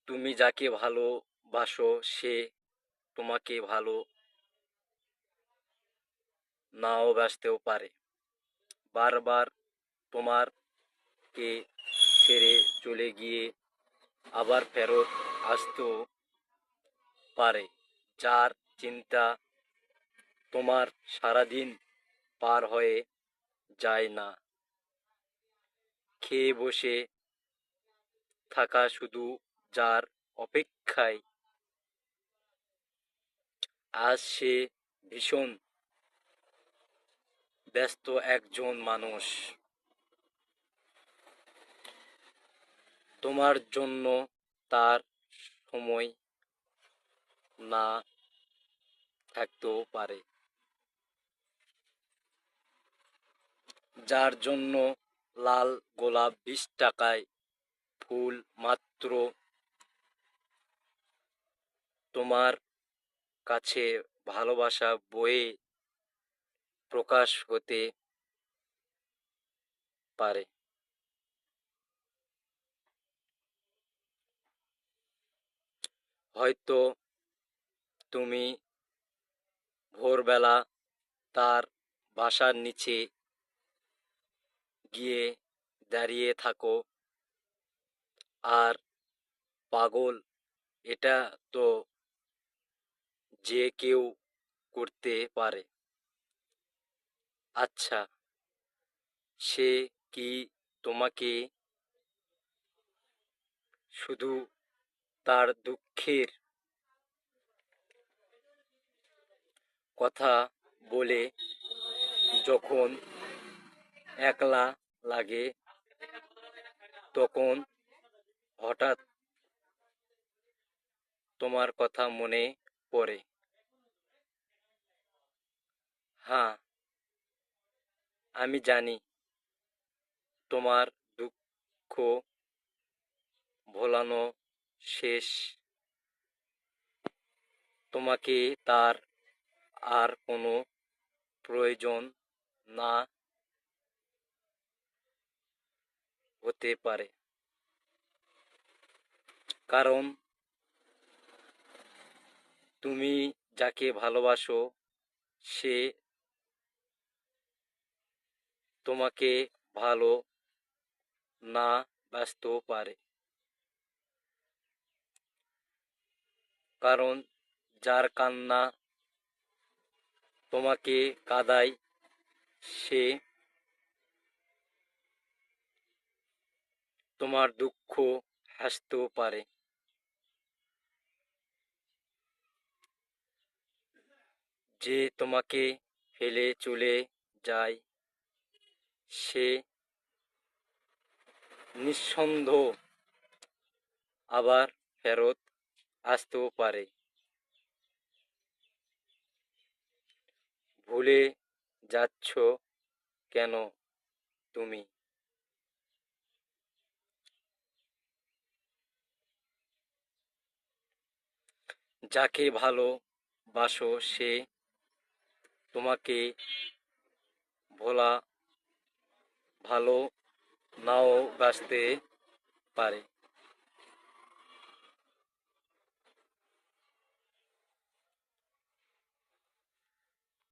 তুমি যাকে ভালোবাসো সে তোমাকে ভালো নাও বাসতেও পারে। বারবার তোমারকে ছেড়ে চলে গিয়ে আবার ফেরত আসতেও পারে। যার চিন্তা তোমার সারাদিন পার হয়ে যায় না খেয়ে বসে থাকা, শুধু যার অপেক্ষায় আজ সে ভীষণ ব্যস্ত একজন মানুষ। তোমার জন্য তার সময় না থাকতেও পারে। যার জন্য লাল গোলাপ 20 টাকায় ফুল মাত্র তোমার কাছে ভালোবাসা বয়ে প্রকাশ হতে পারে। হয়তো তুমি ভোরবেলা তার বাসার নিচে গিয়ে দাঁড়িয়ে থাকো আর পাগল, এটা তো যে কেউ করতে পারে। আচ্ছা, সে কি তোমাকে শুধু তার দুঃখের কথা বলে যখন একলা লাগে তখন হঠাৎ তোমার কথা মনে পড়ে? হ্যাঁ, আমি জানি তোমার দুঃখ ভোলানো শেষ। তোমাকে তার আর কোনো প্রয়োজন না হতে পারে, কারণ তুমি যাকে ভালোবাসো সে তোমাকে ভালো না বাসতেও পারে। কারণ যার কান্না তোমাকে কাঁদায় সে তোমার দুঃখ হাসতেও পারে। যে তোমাকে ফেলে চলে যায় সে নিঃসন্দেহ আবার ফেরত আসতেও পারে। ভুলে যাচ্ছ কেন তুমি? যাকে ভালোবাসো সে তোমাকে ভোলা ভালো নাও বাসতে পারে।